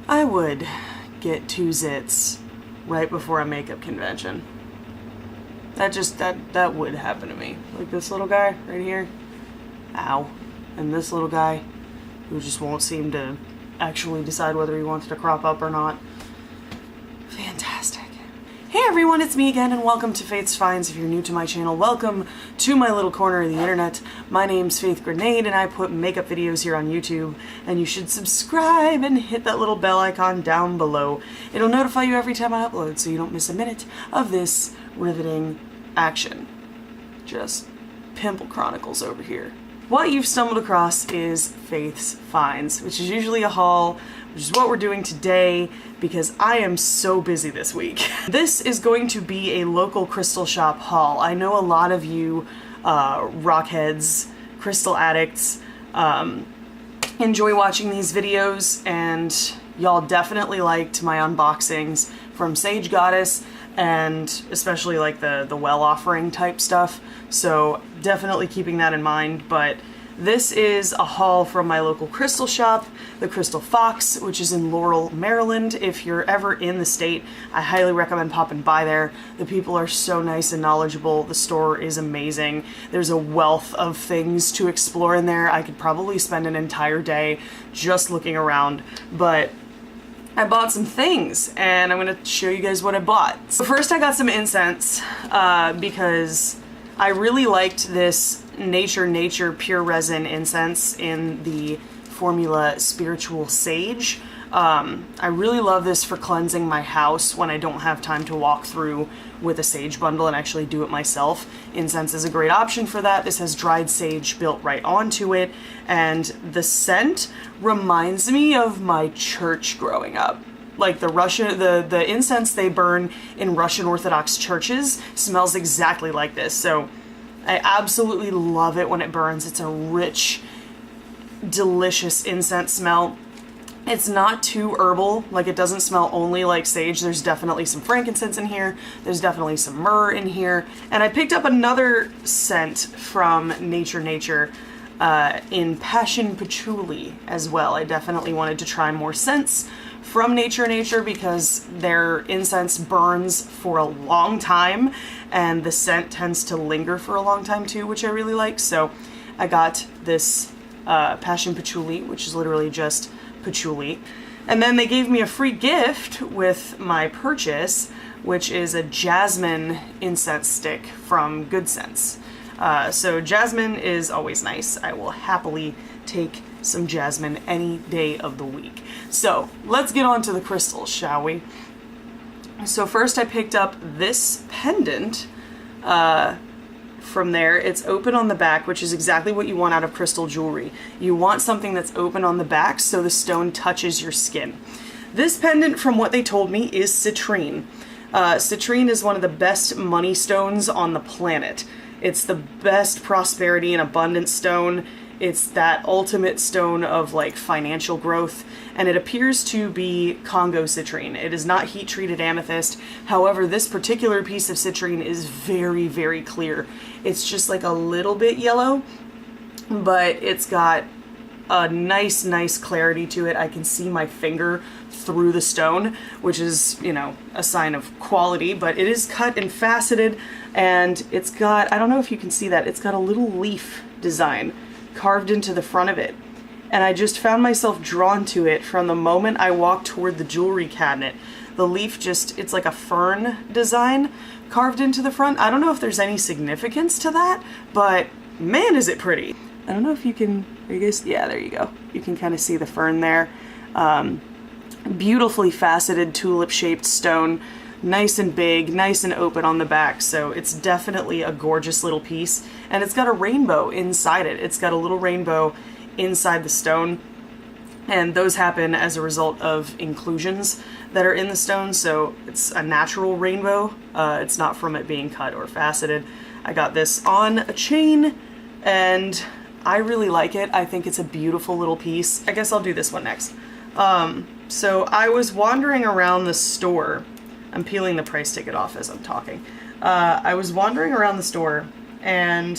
I would get 2 zits right before a makeup convention. That would happen to me. Like this little guy right here. Ow. And this little guy who just won't seem to actually decide whether he wants to crop up or not. Fantastic. Hey everyone, it's me again and welcome to Faith's Finds. If you're new to my channel, welcome to my little corner of the internet. My name's Faith Grenade and I put makeup videos here on YouTube, and you should subscribe and hit that little bell icon down below. It'll notify you every time I upload so you don't miss a minute of this riveting action. Just Pimple Chronicles over here. What you've stumbled across is Faith's Finds, which is usually a haul, which is what we're doing today because I am so busy this week. This is going to be a local crystal shop haul. I know a lot of you rockheads, crystal addicts, enjoy watching these videos, and y'all definitely liked my unboxings from Sage Goddess, and especially like the well offering type stuff. So definitely keeping that in mind. But this is a haul from my local crystal shop, the Crystal Fox, which is in Laurel, Maryland. If you're ever in the state, I highly recommend popping by there. The people are so nice and knowledgeable. The store is amazing. There's a wealth of things to explore in there. I could probably spend an entire day just looking around, but I bought some things and I'm going to show you guys what I bought. So first I got some incense because I really liked this Nature Pure Resin incense in the formula Spiritual Sage. I really love this for cleansing my house when I don't have time to walk through with a sage bundle and actually do it myself. Incense is a great option for that. This has dried sage built right onto it, and the scent reminds me of my church growing up. Like the incense they burn in Russian Orthodox churches smells exactly like this. So I absolutely love it when it burns. It's a rich, delicious incense smell. It's not too herbal, like it doesn't smell only like sage. There's definitely some frankincense in here. There's definitely some myrrh in here. And I picked up another scent from Nature in Passion Patchouli as well. I definitely wanted to try more scents from Nature because their incense burns for a long time and the scent tends to linger for a long time too, which I really like. So I got this Passion Patchouli, which is literally just patchouli. And then they gave me a free gift with my purchase, which is a jasmine incense stick from Good Sense. So jasmine is always nice. I will happily take some jasmine any day of the week. So let's get on to the crystals, shall we? So first I picked up this pendant from there. It's open on the back, which is exactly what you want out of crystal jewelry. You want something that's open on the back so the stone touches your skin. This pendant, from what they told me, is citrine. Citrine is one of the best money stones on the planet. It's the best prosperity and abundance stone. It's that ultimate stone of like financial growth, and it appears to be Congo citrine. It is not heat treated amethyst. However, this particular piece of citrine is very, very clear. It's just like a little bit yellow, but it's got a nice clarity to it. I can see my finger through the stone, which is, you know, a sign of quality, but it is cut and faceted, and it's got, I don't know if you can see that, it's got a little leaf design carved into the front of it. And I just found myself drawn to it from the moment I walked toward the jewelry cabinet. The leaf just, it's like a fern design carved into the front. I don't know if there's any significance to that, but man, is it pretty. I don't know if you can, are you guys, yeah, there you go. You can kind of see the fern there. Beautifully faceted tulip-shaped stone. Nice and big, nice and open on the back, so it's definitely a gorgeous little piece. And it's got a rainbow inside it. It's got a little rainbow inside the stone, and those happen as a result of inclusions that are in the stone, so it's a natural rainbow. It's not from it being cut or faceted. I got this on a chain, and I really like it. I think it's a beautiful little piece. I guess I'll do this one next. So I was wandering around the store. I'm peeling the price ticket off as I'm talking. I was wandering around the store, and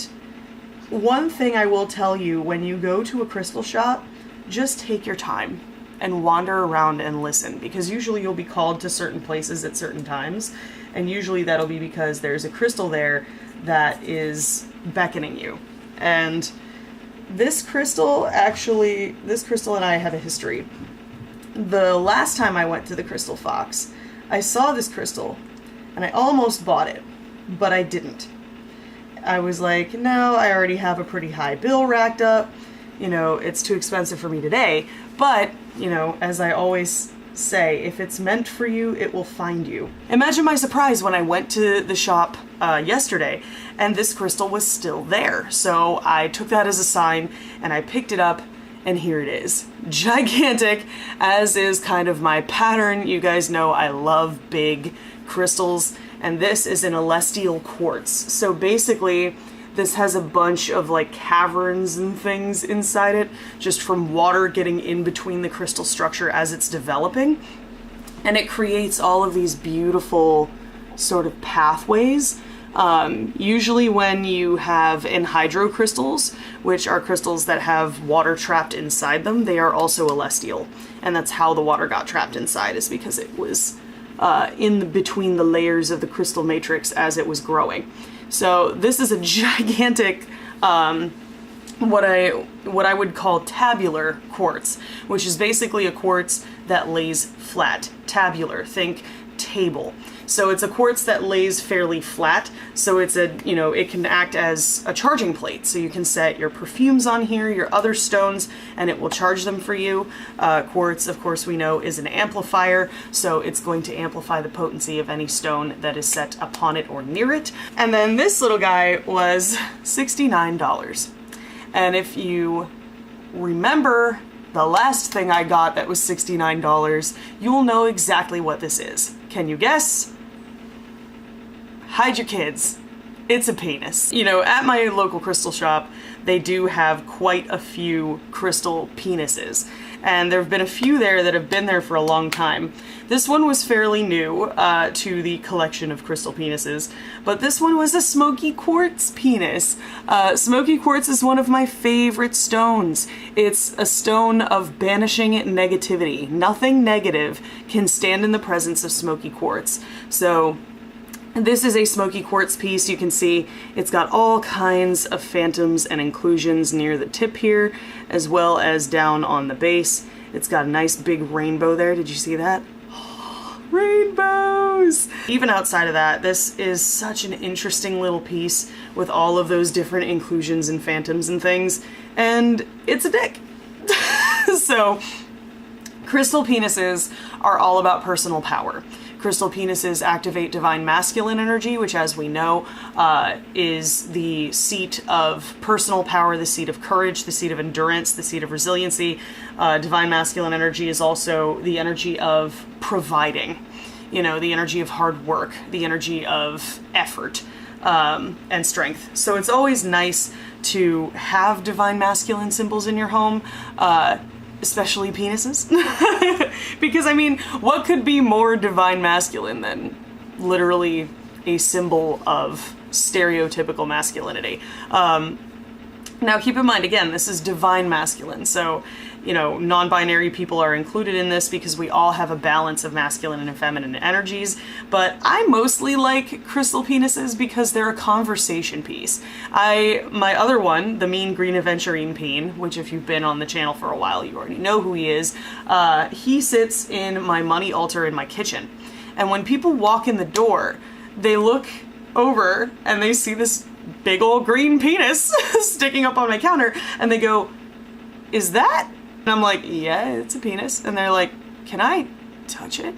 one thing I will tell you, when you go to a crystal shop, just take your time and wander around and listen, because usually you'll be called to certain places at certain times, and usually that'll be because there's a crystal there that is beckoning you. And this crystal and I have a history. The last time I went to the Crystal Fox, I saw this crystal and I almost bought it, but I didn't. I was like, no, I already have a pretty high bill racked up. You know, it's too expensive for me today. But, you know, as I always say, if it's meant for you, it will find you. Imagine my surprise when I went to the shop yesterday and this crystal was still there. So I took that as a sign and I picked it up, and here it is. Gigantic, as is kind of my pattern. You guys know I love big crystals, and this is an celestial quartz. So basically, this has a bunch of like caverns and things inside it, just from water getting in between the crystal structure as it's developing. And it creates all of these beautiful sort of pathways. Usually when you have anhydro crystals, which are crystals that have water trapped inside them, they are also celestial. And that's how the water got trapped inside, is because it was between the layers of the crystal matrix as it was growing. So this is a gigantic, what I would call tabular quartz, which is basically a quartz that lays flat. Tabular, think table. So it's a quartz that lays fairly flat, so it's it can act as a charging plate. So you can set your perfumes on here, your other stones, and it will charge them for you. Quartz, of course, we know is an amplifier, so it's going to amplify the potency of any stone that is set upon it or near it. And then this little guy was $69. And if you remember the last thing I got that was $69, you'll know exactly what this is. Can you guess? Hide your kids. It's a penis. You know, at my local crystal shop, they do have quite a few crystal penises. And there have been a few there that have been there for a long time. This one was fairly new to the collection of crystal penises, but this one was a smoky quartz penis. Smoky quartz is one of my favorite stones. It's a stone of banishing negativity. Nothing negative can stand in the presence of smoky quartz. So this is a smoky quartz piece. You can see it's got all kinds of phantoms and inclusions near the tip here, as well as down on the base. It's got a nice big rainbow there. Did you see that? Rainbows! Even outside of that, this is such an interesting little piece with all of those different inclusions and phantoms and things, and it's a dick. So, crystal penises are all about personal power. Crystal penises activate divine masculine energy, which, as we know, is the seat of personal power, the seat of courage, the seat of endurance, the seat of resiliency. Divine masculine energy is also the energy of providing, you know, the energy of hard work, the energy of effort, and strength. So it's always nice to have divine masculine symbols in your home, especially penises. Because, I mean, what could be more divine masculine than literally a symbol of stereotypical masculinity? Now, keep in mind, again, this is divine masculine, so, you know, non-binary people are included in this because we all have a balance of masculine and feminine energies, but I mostly like crystal penises because they're a conversation piece. My other one, the Mean Green Aventurine Peen, which if you've been on the channel for a while, you already know who he is, he sits in my money altar in my kitchen. And when people walk in the door, they look over and they see this big old green penis sticking up on my counter, and they go, "Is that?" And I'm like, "Yeah, it's a penis." And they're like, "Can I touch it?"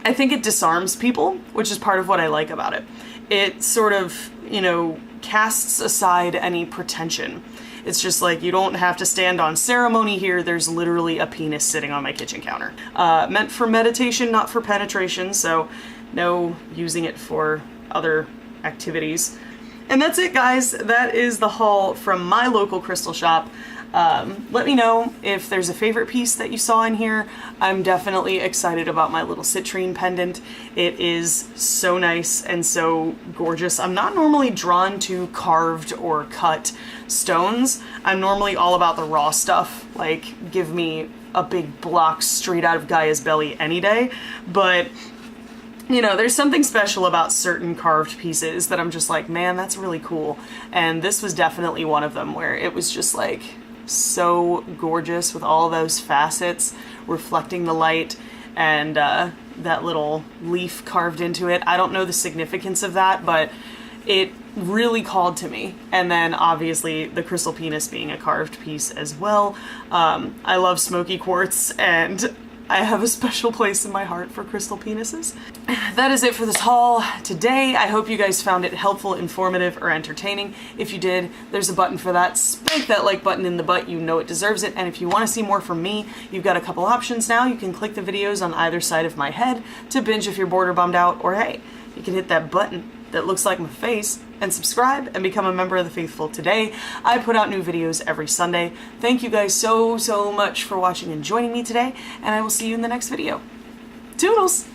I think it disarms people, which is part of what I like about it. It sort of, you know, casts aside any pretension. It's just like, you don't have to stand on ceremony here. There's literally a penis sitting on my kitchen counter. Meant for meditation, not for penetration, so no using it for other activities. And that's it, guys. That is the haul from my local crystal shop. Let me know if there's a favorite piece that you saw in here. I'm definitely excited about my little citrine pendant. It is so nice and so gorgeous. I'm not normally drawn to carved or cut stones. I'm normally all about the raw stuff. Like, give me a big block straight out of Gaia's belly any day, but you know, there's something special about certain carved pieces that I'm just like, man, that's really cool. And this was definitely one of them where it was just like so gorgeous with all those facets reflecting the light and that little leaf carved into it. I don't know the significance of that, but it really called to me. And then obviously the crystal penis being a carved piece as well. I love smoky quartz, and I have a special place in my heart for crystal penises. That is it for this haul today. I hope you guys found it helpful, informative, or entertaining. If you did, there's a button for that. Spank that like button in the butt, you know it deserves it. And if you want to see more from me, you've got a couple options now. You can click the videos on either side of my head to binge if you're bored or bummed out, or hey, you can hit that button that looks like my face and subscribe and become a member of the faithful today. I put out new videos every Sunday. Thank you guys so much for watching and joining me today, and I will see you in the next video. Toodles!